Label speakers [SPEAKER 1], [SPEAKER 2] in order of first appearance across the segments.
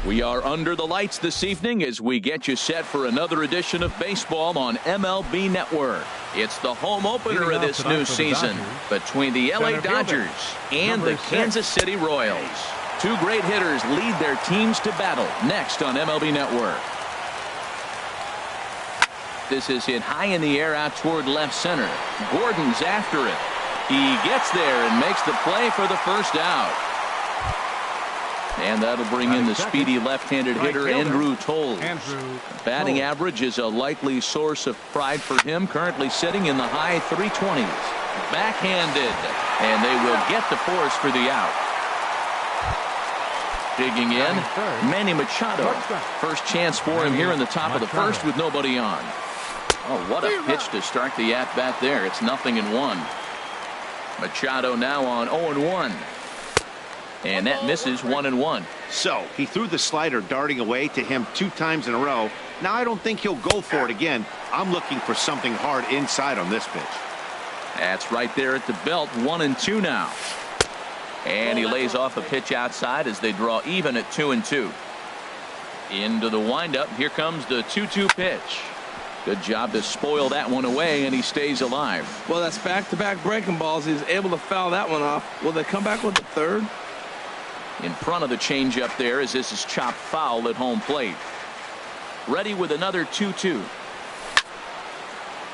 [SPEAKER 1] We are under the lights this evening as we get you set for another edition of baseball on MLB Network. It's the home opener of this new season between the LA Dodgers and the Kansas City Royals. Two great hitters lead their teams to battle next on MLB Network. This is hit high in the air out toward left center. Gordon's after it. He gets there and makes the play for the first out. And that'll bring in the speedy left-handed hitter Andrew Toles. Batting average is a likely source of pride for him, currently sitting in the high 320s. Backhanded, and they will get the force for the out. Digging in, Manny Machado. First chance for him here in the top of the first with nobody on. Oh, what a pitch to start the at-bat there. It's 0-1. Machado now on 0-1. And that misses 1-1.
[SPEAKER 2] So he threw the slider darting away to him 2 times in a row. Now I don't think he'll go for it again. I'm looking for something hard inside on this pitch.
[SPEAKER 1] That's right there at the belt. 1-2 now. And he lays off a pitch outside as they draw even at 2-2. Into the windup. Here comes the 2-2 pitch. Good job to spoil that one away, and he stays alive.
[SPEAKER 3] Well, that's back-to-back breaking balls. He's able to foul that one off. Will they come back with the third?
[SPEAKER 1] In front of the changeup there as this is chopped foul at home plate. Ready with another 2-2.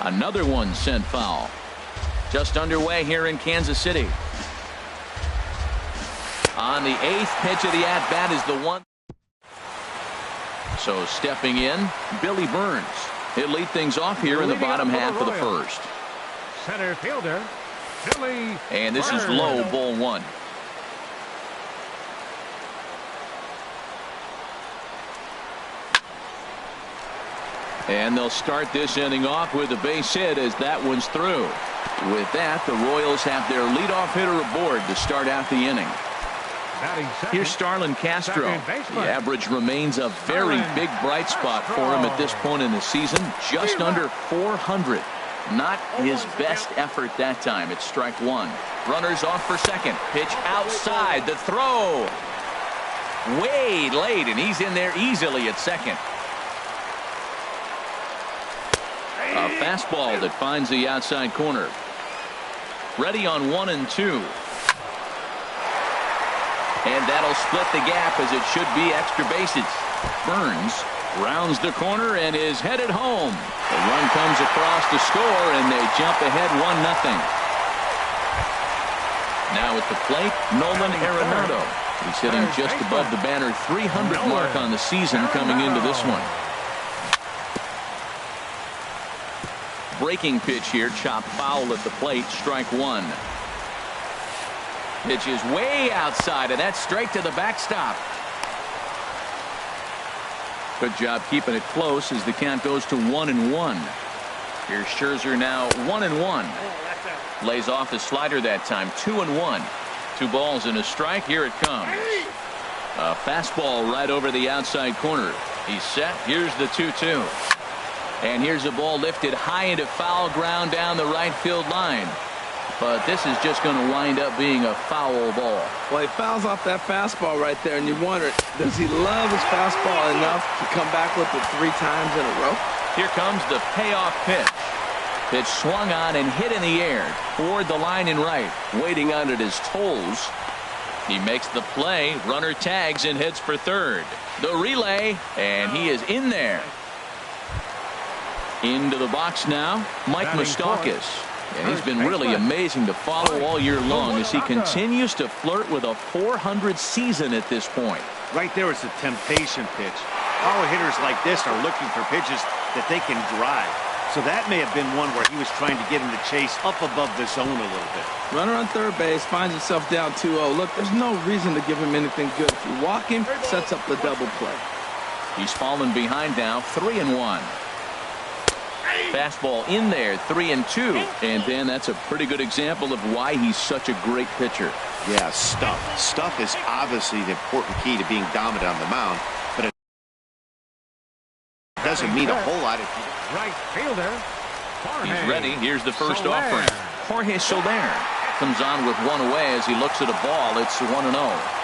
[SPEAKER 1] Another one sent foul. Just underway here in Kansas City. On the 8th pitch of the at-bat is the one. So stepping in, Billy Burns. He'll lead things off here in the bottom half of the first.
[SPEAKER 4] Center fielder, Billy.
[SPEAKER 1] And this is low, ball 1. And they'll start this inning off with a base hit as that one's through. With that, the Royals have their leadoff hitter aboard to start out the inning. Here's Starlin Castro. The average remains a very big bright spot for him at this point in the season. Just under 400. Not his best effort that time. It's strike 1. Runners off for second. Pitch outside. The throw. Way late, and he's in there easily at second. A fastball that finds the outside corner. Ready on 1-2. And that'll split the gap as it should be extra bases. Burns rounds the corner and is headed home. The run comes across to score, and they jump ahead 1-0. Now at the plate, Nolan Arenado. He's hitting just above the banner 300 mark on the season coming into this one. Breaking pitch here, chopped foul at the plate, strike 1. Pitch is way outside, and that's straight to the backstop. Good job keeping it close as the count goes to 1-1. Here's Scherzer now 1-1. Lays off the slider that time. 2-1. 2 balls and a strike. Here it comes. A fastball right over the outside corner. He's set. Here's the 2-2. And here's a ball lifted high into foul ground down the right field line. But this is just going to wind up being a foul ball.
[SPEAKER 3] Well, he fouls off that fastball right there, and you wonder, does he love his fastball enough to come back with it 3 times in a row?
[SPEAKER 1] Here comes the payoff pitch. Pitch swung on and hit in the air toward the line and right. Waiting on it is Toles. He makes the play. Runner tags and heads for third. The relay, and he is in there. Into the box now, Mike Moustakas. And he's been really amazing to follow all year long as he continues to flirt with a 400 season at this point.
[SPEAKER 2] Right there is a temptation pitch. Power hitters like this are looking for pitches that they can drive. So that may have been one where he was trying to get him to chase up above the zone a little bit.
[SPEAKER 3] Runner on third base finds himself down 2-0. Look, there's no reason to give him anything good. If you walk him, sets up the double play.
[SPEAKER 1] He's fallen behind now, 3-1. Fastball in there, 3-2. And then that's a pretty good example of why he's such a great pitcher.
[SPEAKER 2] Yeah, stuff. Stuff is obviously the important key to being dominant on the mound, but it doesn't mean a whole lot if you...
[SPEAKER 4] Right fielder.
[SPEAKER 1] He's ready. Here's the first offering. Jorge Soler. comes on with one away as he looks at a ball. It's 1-0.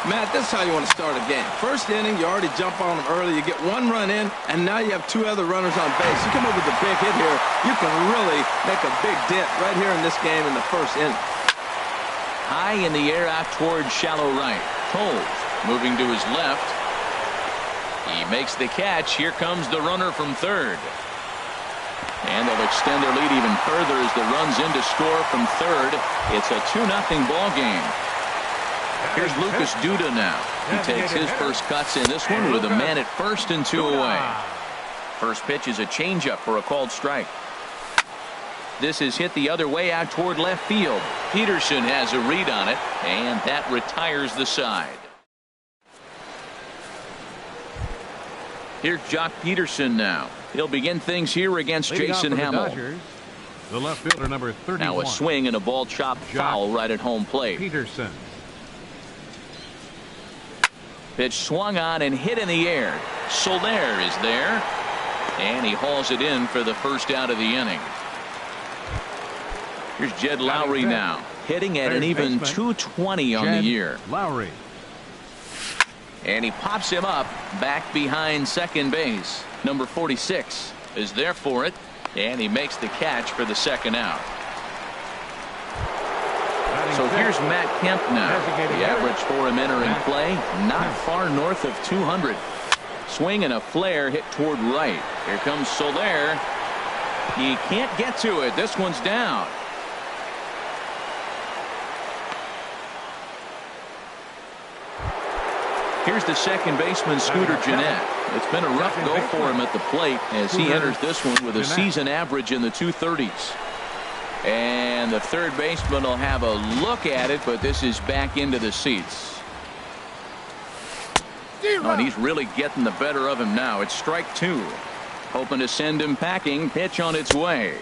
[SPEAKER 3] Matt, this is how you want to start a game. First inning, you already jump on them early. You get one run in, and now you have two other runners on base. You come up with a big hit here, you can really make a big dent right here in this game in the first inning.
[SPEAKER 1] High in the air out towards shallow right. Toles moving to his left. He makes the catch. Here comes the runner from third. And they'll extend their lead even further as the runs in to score from third. It's a 2-0 ball game. Here's Lucas Duda now. He takes his first cuts in this one with a man at first and 2 away. First pitch is a changeup for a called strike. This is hit the other way out toward left field. Peterson has a read on it, and that retires the side. Here's Jock Peterson now. He'll begin things here against Jason Hamill.
[SPEAKER 4] The left fielder, number 31.
[SPEAKER 1] Now a swing and a ball chopped foul right at home plate.
[SPEAKER 4] Peterson.
[SPEAKER 1] Pitch swung on and hit in the air. Soler is there, and he hauls it in for the first out of the inning. Here's Jed Lowry now, hitting at an even 220 on the year.
[SPEAKER 4] Lowry.
[SPEAKER 1] And he pops him up back behind second base. Number 46 is there for it, and he makes the catch for the second out. So here's Matt Kemp now. The average for him entering play, not far north of 200. Swing and a flare hit toward right. Here comes Soler. He can't get to it. This one's down. Here's the second baseman, Scooter Gennett. It's been a rough go for him at the plate as he enters this one with a season average in the 230s. And the third baseman will have a look at it, but this is back into the seats. Oh, and he's really getting the better of him now. It's strike two. Hoping to send him packing. Pitch on its way.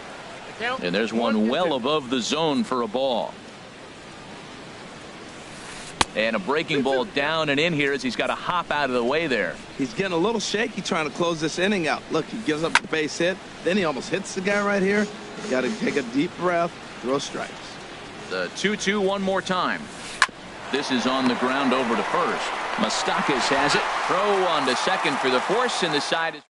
[SPEAKER 1] And there's one well above the zone for a ball. And a breaking ball down and in here as he's got to hop out of the way there.
[SPEAKER 3] He's getting a little shaky trying to close this inning out. Look, he gives up the base hit. Then he almost hits the guy right here. Got to take a deep breath, throw strikes.
[SPEAKER 1] The 2-2 one more time. This is on the ground over to first. Moustakas has it. Throw on to second for the force, and the side is.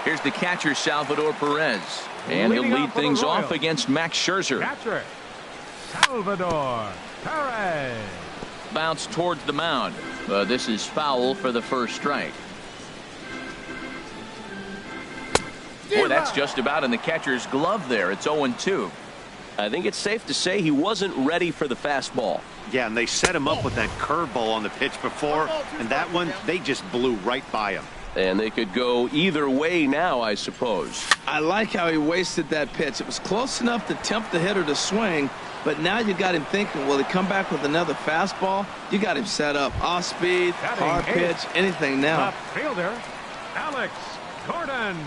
[SPEAKER 1] Here's the catcher, Salvador Perez. And he'll lead things off against Max Scherzer.
[SPEAKER 4] Catcher, Salvador Perez.
[SPEAKER 1] Bounce towards the mound. This is foul for the first strike. Boy, that's just about in the catcher's glove there. It's 0-2.
[SPEAKER 5] I think it's safe to say he wasn't ready for the fastball.
[SPEAKER 2] Yeah, and they set him up with that curveball on the pitch before, and that one, they just blew right by him.
[SPEAKER 5] And they could go either way now, I suppose.
[SPEAKER 3] I like how he wasted that pitch. It was close enough to tempt the hitter to swing, but now you got him thinking, will he come back with another fastball? You got him set up. Off speed, hard pitch, anything now.
[SPEAKER 4] Left fielder, Alex Gordon.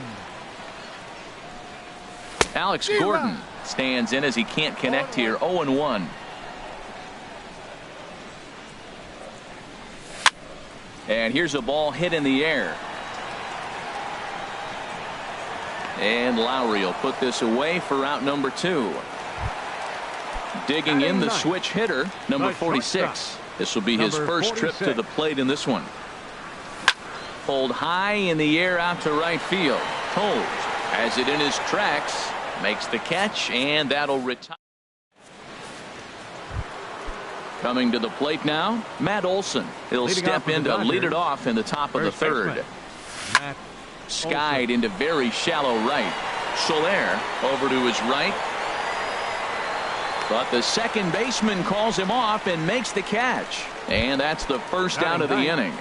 [SPEAKER 1] Alex Gordon stands in as he can't connect here. 0-1. And here's a ball hit in the air. And Lowry will put this away for out number 2. Digging in the switch hitter, number 46. This will be his first trip to the plate in this one. Pulled high in the air out to right field. Toles has it in his tracks. Makes the catch, and that'll retire. Coming to the plate now, Matt Olson. He'll step in to lead it off in the top of the third. Skied into very shallow right. Soler over to his right. But the second baseman calls him off and makes the catch. And that's the first out of the inning.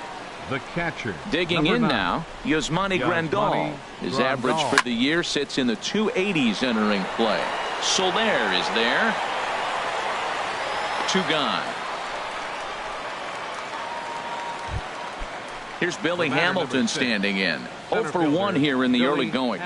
[SPEAKER 4] The catcher.
[SPEAKER 1] Digging in now, Yasmani Grandal. His average for the year sits in the 280s entering play. Soler is there. 2 gone. Here's Billy Hamilton standing in. 0 for 1 here in the early going.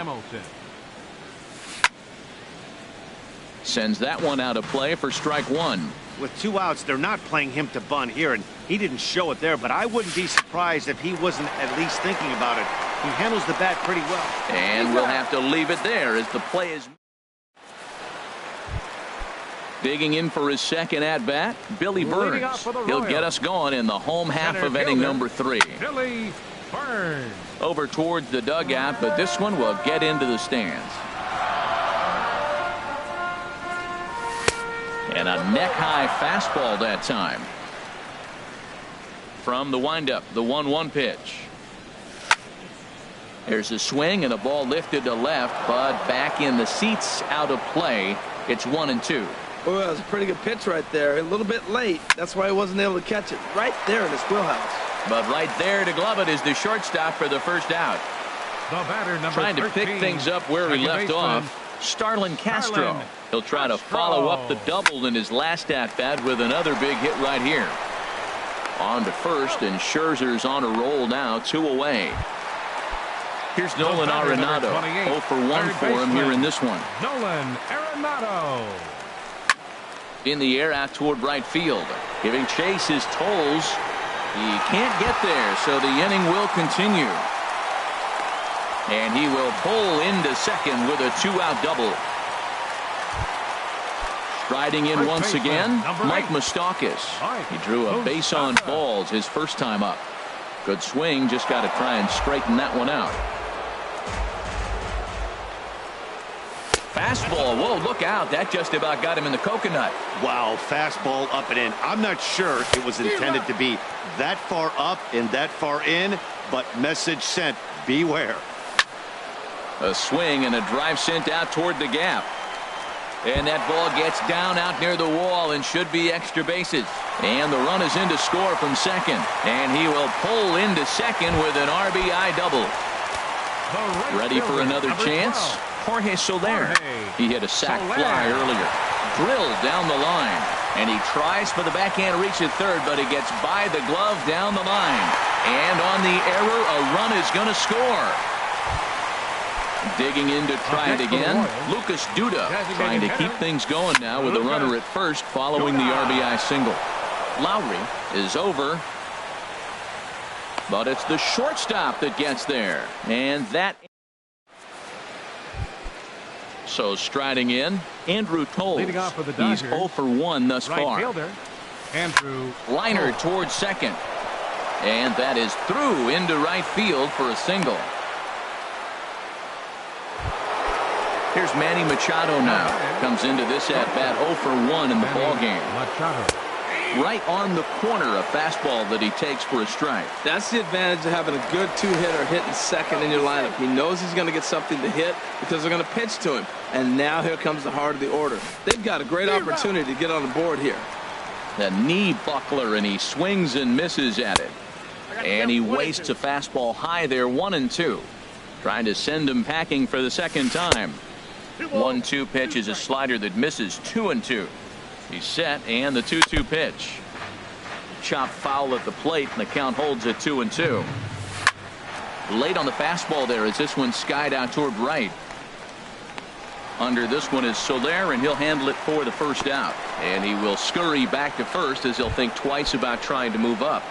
[SPEAKER 1] Sends that one out of play for strike 1.
[SPEAKER 2] With 2 outs, they're not playing him to bunt here, and he didn't show it there, but I wouldn't be surprised if he wasn't at least thinking about it. He handles the bat pretty well.
[SPEAKER 1] And we'll have to leave it there as the play is. Digging in for his second at-bat, Billy Burns. He'll get us going in the home half of inning number 3.
[SPEAKER 4] Billy Burns.
[SPEAKER 1] Over towards the dugout, but this one will get into the stands. And a neck-high fastball that time. From the windup, the 1-1 pitch. There's a swing and a ball lifted to left, but back in the seats, out of play. It's 1-2.
[SPEAKER 3] Oh, that was a pretty good pitch right there. A little bit late. That's why he wasn't able to catch it. Right there in his wheelhouse.
[SPEAKER 1] But right there to glove it is the shortstop for the first out.
[SPEAKER 4] The batter, number
[SPEAKER 1] Trying to
[SPEAKER 4] 13,
[SPEAKER 1] pick things up where he left off. Starlin Castro. He'll try to follow up the double in his last at-bat with another big hit right here. On to first, and Scherzer's on a roll now, 2 away. Here's Nolan Arenado. 0 for 1 for him here in this one.
[SPEAKER 4] Nolan Arenado.
[SPEAKER 1] In the air out toward right field. Giving chase his Tolles. He can't get there, so the inning will continue. And he will pull into second with a 2-out double. Striding in once again, Mike Moustakas. He drew a base on balls his first time up. Good swing, just got to try and straighten that one out. Fastball, whoa, look out. That just about got him in the coconut.
[SPEAKER 2] Wow, fastball up and in. I'm not sure it was intended to be that far up and that far in, but message sent, beware.
[SPEAKER 1] A swing and a drive sent out toward the gap. And that ball gets down out near the wall and should be extra bases. And the run is in to score from second. And he will pull into second with an RBI double. Ready for another chance? Jorge Soler. He hit a sac fly earlier. Drilled down the line. And he tries for the backhand reach at third, but he gets by the glove down the line. And on the error, a run is going to score. Digging in to try it again. Lucas Duda trying to keep things going now with a runner at first following the RBI single. Lowry is over. But it's the shortstop that gets there. And that. So striding in, Andrew Tolles.
[SPEAKER 4] Leading off for the Dodgers.
[SPEAKER 1] He's 0 for 1 thus far.
[SPEAKER 4] Fielder, Andrew
[SPEAKER 1] Liner towards second. And that is through into right field for a single. Here's Manny Machado now. Comes into this at-bat 0 for 1 in the ballgame.
[SPEAKER 4] Machado.
[SPEAKER 1] Right on the corner, a fastball that he takes for a strike.
[SPEAKER 3] That's the advantage of having a good two-hitter hitting second in your lineup. He knows he's going to get something to hit because they're going to pitch to him. And now here comes the heart of the order. They've got a great opportunity to get on the board here.
[SPEAKER 1] The knee buckler, and he swings and misses at it. And he wastes a fastball high there, 1-2. Trying to send him packing for the second time. 1-2 pitch is a slider that misses, 2-2. He's set, and the 2-2 pitch. Chop foul at the plate, and the count holds at 2-2. Late on the fastball there as this one skied out toward right. Under this one is Soler, and he'll handle it for the first out. And he will scurry back to first as he'll think twice about trying to move up.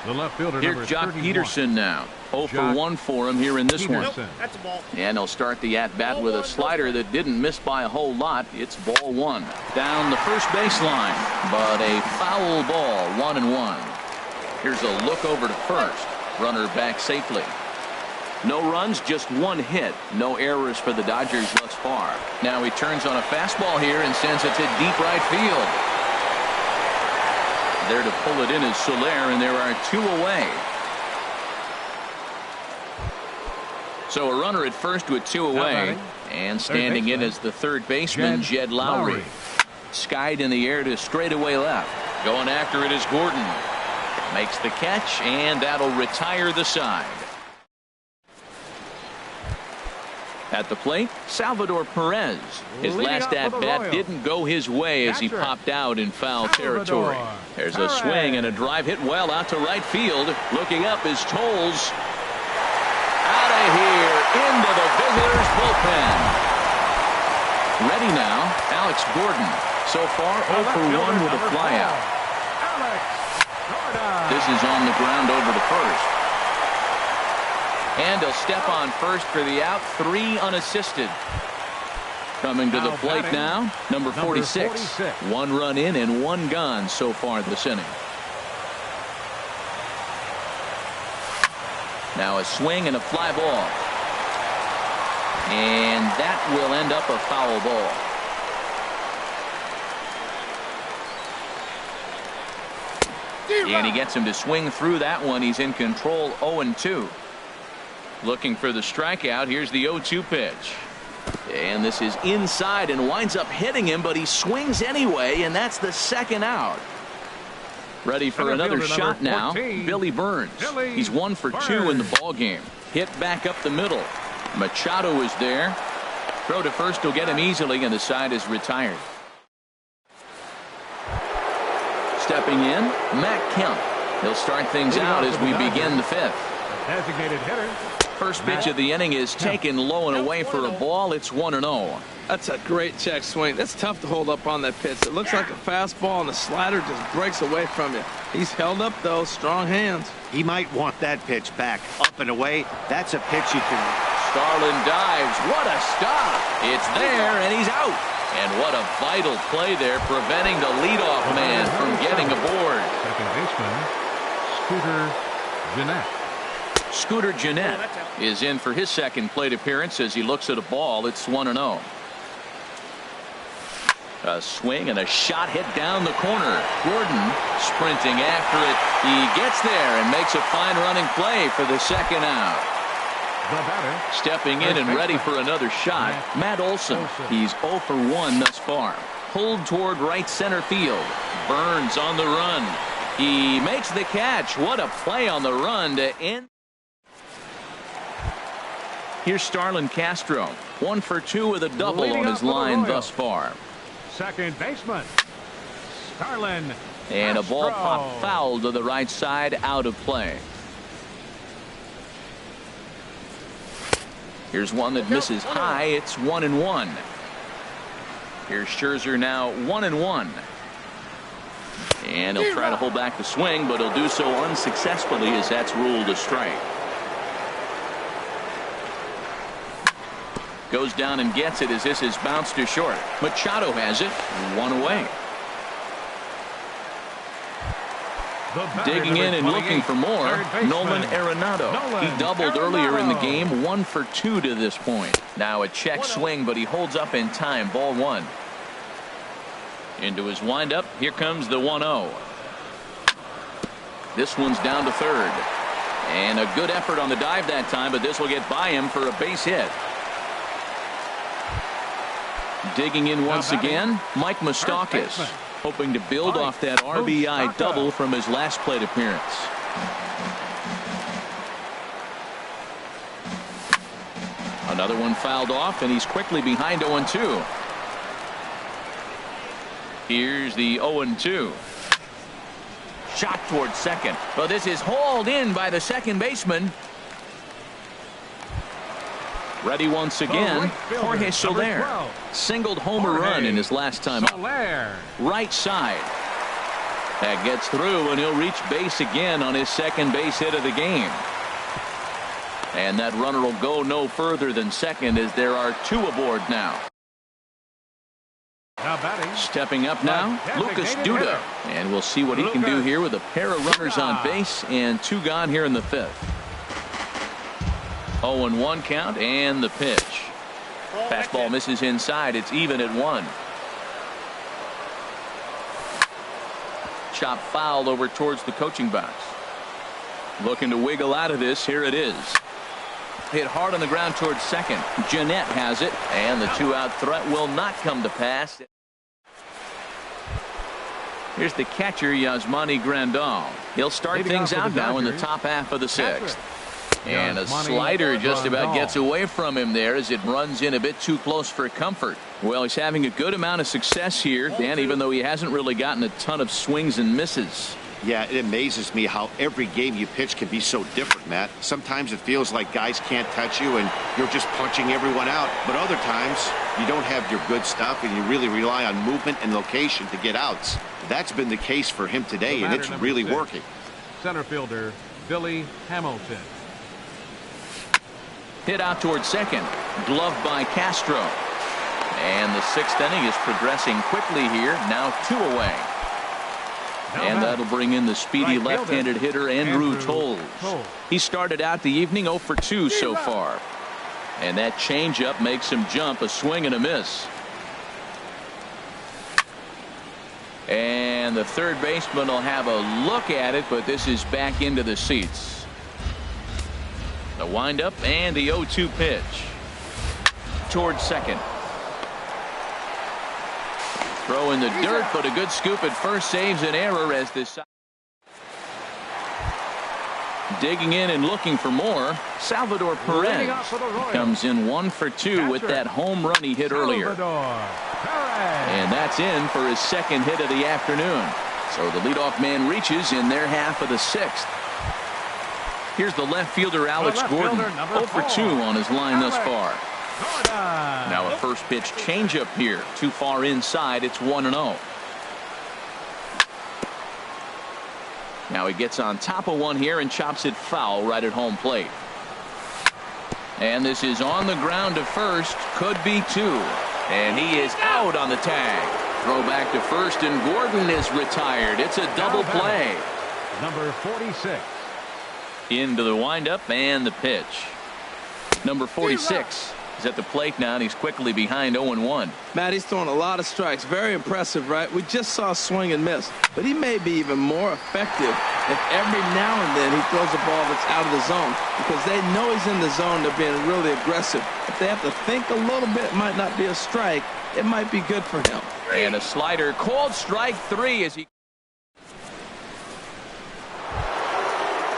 [SPEAKER 4] The left fielder,
[SPEAKER 1] Here's Jock
[SPEAKER 4] 31.
[SPEAKER 1] Peterson now. 0 for 1 for him here in this one.
[SPEAKER 2] That's a ball.
[SPEAKER 1] And he'll start the at-bat with a slider that didn't miss by a whole lot. It's ball 1. Down the first baseline, but a foul ball, 1-1. Here's a look over to first. Runner back safely. No runs, just 1 hit. No errors for the Dodgers thus far. Now he turns on a fastball here and sends it to deep right field. There to pull it in is Soler, and there are 2 away. So a runner at first with 2 away, and standing in as the third baseman, Jed Lowry. Skied in the air to straightaway left. Going after it is Gordon. Makes the catch, and that'll retire the side. At the plate, Salvador Perez. His last at-bat didn't go his way as he popped out in foul territory. There's a swing and a drive hit well out to right field. Looking up is Tolles. Out of here into the visitors' bullpen. Ready now, Alex Gordon. So far 0 for 1 with a flyout. This is on the ground over to first. And he'll step on first for the out, 3 unassisted. Coming to the plate now, number 46. 1 run in and 1 gone so far this inning. Now a swing and a fly ball. And that will end up a foul ball. And he gets him to swing through that one. He's in control, 0-2. Looking for the strikeout. Here's the 0-2 pitch. And this is inside and winds up hitting him, but he swings anyway, and that's the second out. Ready for another shot now, Billy Burns. He's 1 for 2 in the ball game. Hit back up the middle. Machado is there. Throw to first will get him easily, and the side is retired. Stepping in, Matt Kemp. He'll start things out as we begin the 5th.
[SPEAKER 4] Designated hitter.
[SPEAKER 1] First pitch of the inning is taken low and away for a ball. It's 1-0.
[SPEAKER 3] That's a great check swing. That's tough to hold up on that pitch. It looks like a fastball, and the slider just breaks away from you. He's held up, though. Strong hands.
[SPEAKER 2] He might want that pitch back up and away. That's a pitch you can.
[SPEAKER 1] Starlin dives. What a stop. It's there, and he's out. And what a vital play there, preventing the leadoff man from getting aboard.
[SPEAKER 4] Second baseman, Scooter Gennett.
[SPEAKER 1] Scooter Gennett is in for his second plate appearance as he looks at a ball. It's 1-0. A swing and a shot hit down the corner. Gordon sprinting after it. He gets there and makes a fine running play for the second out.
[SPEAKER 4] The batter,
[SPEAKER 1] stepping in and ready for another shot, Matt Olson. He's 0 for 1 thus far. Pulled toward right center field. Burns on the run. He makes the catch. What a play on the run to end. Here's Starlin Castro. 1 for 2 with a double on his line thus far.
[SPEAKER 4] Second baseman, Starlin
[SPEAKER 1] And
[SPEAKER 4] Castro.
[SPEAKER 1] a ball popped foul to the right side, out of play. Here's one that misses high. It's 1-1. Here's Scherzer now 1-1. And he'll try to hold back the swing, but he'll do so unsuccessfully as that's ruled a strike. Goes down and gets it as this is bounced to short. Machado has it. 1 away. Digging in and looking for more, Nolan Arenado. He doubled earlier in the game, 1 for 2 to this point. Now a check swing, but he holds up in time. Ball 1. Into his windup. Here comes the 1-0. This one's down to third. And a good effort on the dive that time, but this will get by him for a base hit. Digging in once again, Mike Moustakas, hoping to build off that RBI double from his last plate appearance. Another one fouled off, and he's quickly behind 0-2. Here's the 0-2. Shot towards second. But this is hauled in by the second baseman. Ready once again, Jorge Soler. Singled homer run in his last time up. Right side. That gets through, and he'll reach base again on his second base hit of the game. And that runner will go no further than second as there are 2 aboard now. Stepping up now, Lucas Duda. And we'll see what he can do here with a pair of runners on base and 2 gone here in the 5th. 0-1 count and the pitch. Fastball misses inside. It's even at 1. Chop foul over towards the coaching box. Looking to wiggle out of this. Here it is. Hit hard on the ground towards second. Gennett has it, and the 2-out threat will not come to pass. Here's the catcher, Yasmani Grandal. He'll start things out now in the top half of the 6th. And a slider just about gets away from him there as it runs in a bit too close for comfort. Well, he's having a good amount of success here, Dan, even though he hasn't really gotten a ton of swings and misses.
[SPEAKER 2] Yeah, it amazes me how every game you pitch can be so different, Matt. Sometimes it feels like guys can't touch you and you're just punching everyone out. But other times you don't have your good stuff and you really rely on movement and location to get outs. That's been the case for him today, and it's really working.
[SPEAKER 4] Center fielder Billy Hamilton.
[SPEAKER 1] Hit out towards second. Gloved by Castro. And the sixth inning is progressing quickly here. Now 2 away. And that'll bring in the speedy left-handed hitter Andrew Toles. He started out the evening 0 for 2 so far. And that changeup makes him jump, a swing and a miss. And the third baseman will have a look at it, but this is back into the seats. The windup and the 0-2 pitch. Towards second. Throw in the dirt, but a good scoop at first saves an error as this. Digging in and looking for more, Salvador Perez comes in 1 for 2 with that home run he hit earlier. And that's in for his second hit of the afternoon. So the leadoff man reaches in their half of the sixth. Here's the left fielder Alex Gordon, 0 for 2 on his line thus far. Now a first pitch changeup here, too far inside. It's 1-0. Now he gets on top of one here and chops it foul right at home plate. And this is on the ground to first, could be 2. And he is out on the tag. Throw back to first, and Gordon is retired. It's a double play.
[SPEAKER 4] Number 46.
[SPEAKER 1] Into the windup and the pitch. Number 46 is at the plate now, and he's quickly behind 0-1.
[SPEAKER 3] Matt, he's throwing a lot of strikes. Very impressive, right? We just saw a swing and miss, but he may be even more effective if every now and then he throws a ball that's out of the zone, because they know he's in the zone. They're being really aggressive. If they have to think a little bit, it might not be a strike. It might be good for him.
[SPEAKER 1] And a slider called strike 3 as he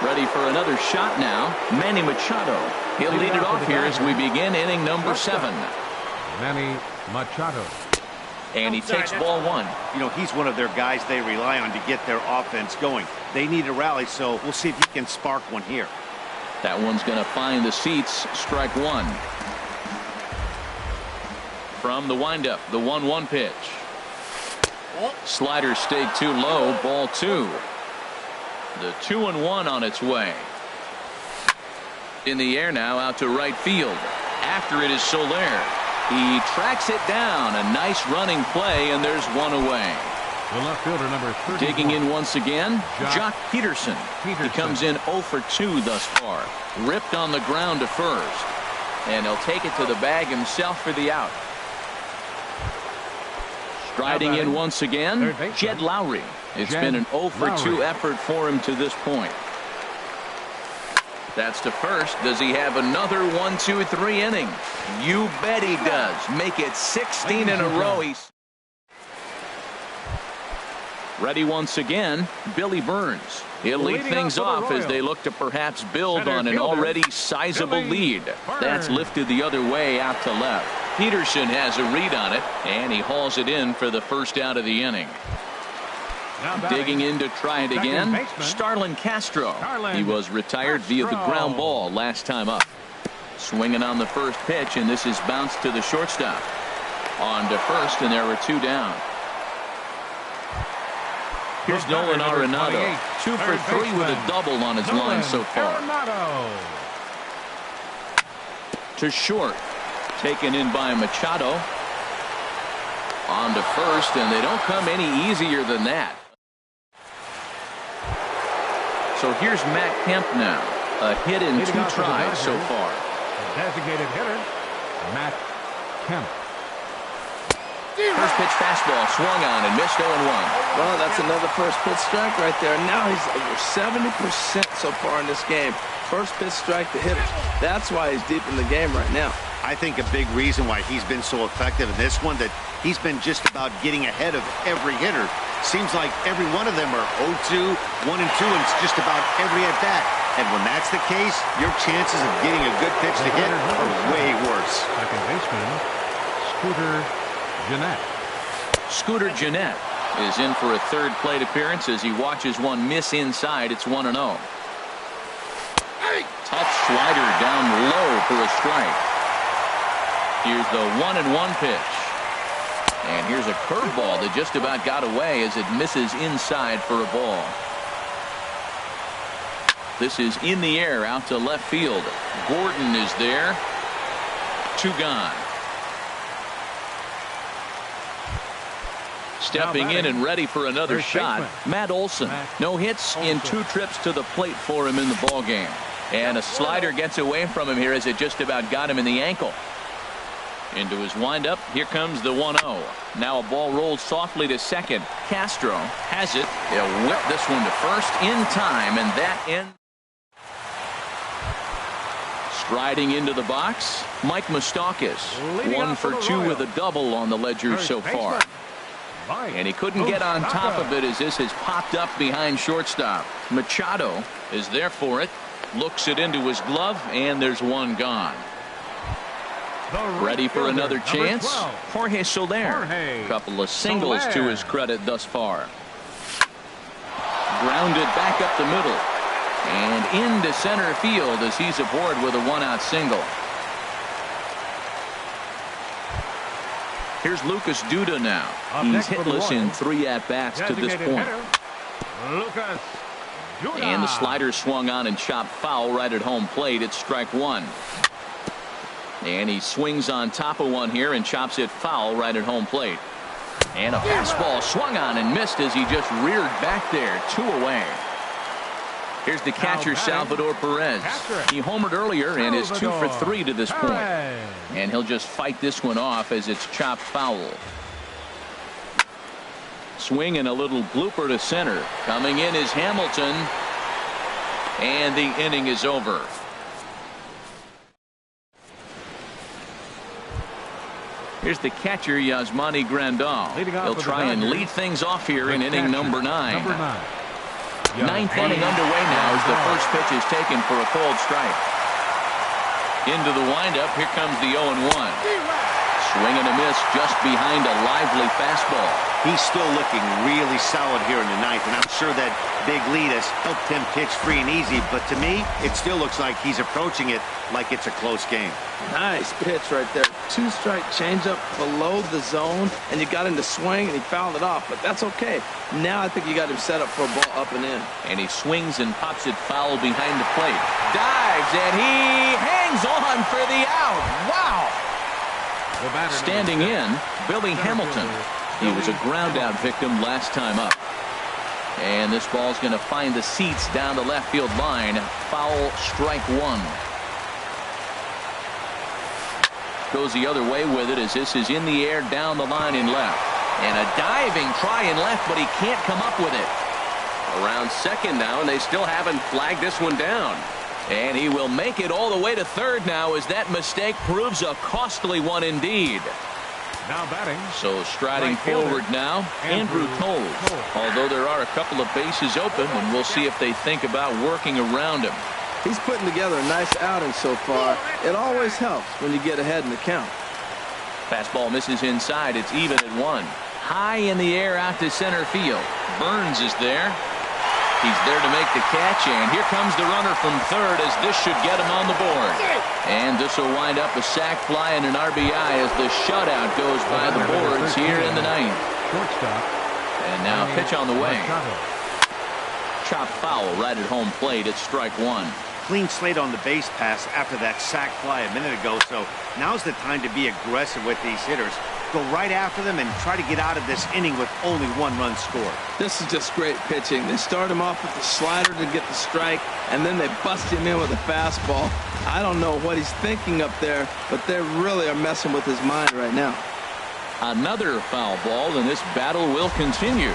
[SPEAKER 1] ready for another shot now. Manny Machado. He'll lead it off here as we begin inning number 7.
[SPEAKER 4] Manny Machado.
[SPEAKER 1] And he takes ball 1.
[SPEAKER 2] You know, he's one of their guys they rely on to get their offense going. They need a rally, so we'll see if he can spark one here.
[SPEAKER 1] That one's going to find the seats. Strike 1. From the windup, the 1-1 pitch. Slider stayed too low. Ball 2. The 2-1 on its way. In the air now, out to right field. After it is Soler. He tracks it down. A nice running play, and there's one away.
[SPEAKER 4] The left fielder, number 31.
[SPEAKER 1] Digging in once again, Jock Peterson. He comes in 0 for 2 thus far. Ripped on the ground to first. And he'll take it to the bag himself for the out. Striding in once again, Jed Lowry. It's been an 0 for 2 effort for him to this point. That's to first. Does he have another 1, 2, 3 inning? You bet he does. Make it 16 in a row. He's ready once again. Billy Burns. He'll lead things off as they look to perhaps build on an already sizable lead. That's lifted the other way out to left. Peterson has a read on it, and he hauls it in for the first out of the inning. Digging in to try it again, Starlin Castro. He was retired via the ground ball last time up. Swinging on the first pitch, and this is bounced to the shortstop. On to first, and there are 2 down. Here's Nolan Arenado, 2 for 3 with a double on his line so far. To short, taken in by Machado. On to first, and they don't come any easier than that. So here's Matt Kemp now. A hit in 2 tries so far.
[SPEAKER 4] Designated hitter, Matt Kemp.
[SPEAKER 1] First pitch fastball swung on and missed 0-1.
[SPEAKER 3] Well, that's another first pitch strike right there. Now he's over 70% so far in this game. First pitch strike to hitters. That's why he's deep in the game right now.
[SPEAKER 2] I think a big reason why he's been so effective in this one, that he's been just about getting ahead of every hitter. Seems like every one of them are 0-2, 1-2, and it's just about every at-bat. And when that's the case, your chances of getting a good pitch to hit are way worse.
[SPEAKER 4] Second baseman, Scooter Gennett.
[SPEAKER 1] Scooter Gennett is in for a third plate appearance as he watches one miss inside. It's 1-0. Tough slider down low for a strike. Here's the 1-1 pitch. And here's a curveball that just about got away as it misses inside for a ball. This is in the air out to left field. Gordon is there. 2 gone. Stepping in and ready for another shot, Matt Olson. No hits in 2 trips to the plate for him in the ball game. And a slider gets away from him here as it just about got him in the ankle. Into his windup, here comes the 1-0. Now a ball rolled softly to second. Castro has it. He'll whip this one to first in time, and that ends. Striding into the box, Mike Moustakas. 1 for 2 with a double on the ledger so far. And he couldn't get on top of it as this has popped up behind shortstop. Machado is there for it. Looks it into his glove, and there's one gone. Ready for another chance? Jorge Soler. Couple of singles to his credit thus far. Grounded back up the middle. And into center field as he's aboard with a 1-out single. Here's Lucas Duda now. He's hitless in 3 at-bats to this point. And the slider swung on and chopped foul right at home plate. It's strike 1. And he swings on top of one here and chops it foul right at home plate. And a fastball swung on and missed as he just reared back there. 2 away. Here's the catcher, Salvador Perez. He homered earlier and is 2 for 3 to this point. And he'll just fight this one off as it's chopped foul. Swing and a little blooper to center. Coming in is Hamilton. And the inning is over. Here's the catcher, Yasmani Grandal. He'll try and lead things off here in inning number 9. 9th inning underway now as the first pitch is taken for a cold strike. Into the windup, here comes the 0-1. Swing and a miss just behind a lively fastball.
[SPEAKER 2] He's still looking really solid here in the 9th, and I'm sure that big lead has helped him pitch free and easy, but to me, it still looks like he's approaching it like it's a close game.
[SPEAKER 3] Nice pitch right there. 2-strike changeup below the zone, and you got him to swing, and he fouled it off, but that's okay. Now I think you got him set up for a ball up and in.
[SPEAKER 1] And he swings and pops it foul behind the plate. Dives, and he hangs on for the out. Wow! Standing in, Billy Hamilton. He was a ground-out victim last time up. And this ball's going to find the seats down the left field line. Foul, strike 1. Goes the other way with it as this is in the air down the line in left. And a diving try in left, but he can't come up with it. Around second now, and they still haven't flagged this one down. And he will make it all the way to third now as that mistake proves a costly one indeed.
[SPEAKER 4] Now batting.
[SPEAKER 1] So striding forward now, Andrew Toles. Although there are a couple of bases open, and we'll see if they think about working around him.
[SPEAKER 3] He's putting together a nice outing so far. It always helps when you get ahead in the count.
[SPEAKER 1] Fastball misses inside. It's even at 1. High in the air out to center field. Burns is there. He's there to make the catch, and here comes the runner from third as this should get him on the board. And this will wind up a sac fly and an RBI as the shutout goes by the boards here in the 9th.
[SPEAKER 4] Shortstop.
[SPEAKER 1] And now pitch on the way. Chop foul right at home plate. It's strike 1.
[SPEAKER 2] Clean slate on the base pass after that sac fly a minute ago, so now's the time to be aggressive with these hitters. Go right after them and try to get out of this inning with only 1 run scored.
[SPEAKER 3] This is just great pitching. They start him off with the slider to get the strike, and then they bust him in with a fastball. I don't know what he's thinking up there, but they really are messing with his mind right now.
[SPEAKER 1] Another foul ball, and this battle will continue.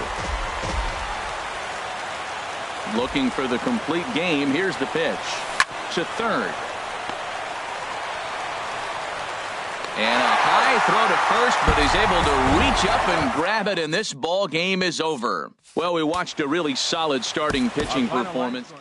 [SPEAKER 1] Looking for the complete game. Here's the pitch to third. And a high throw to first, but he's able to reach up and grab it, and this ball game is over. Well, we watched a really solid starting pitching performance.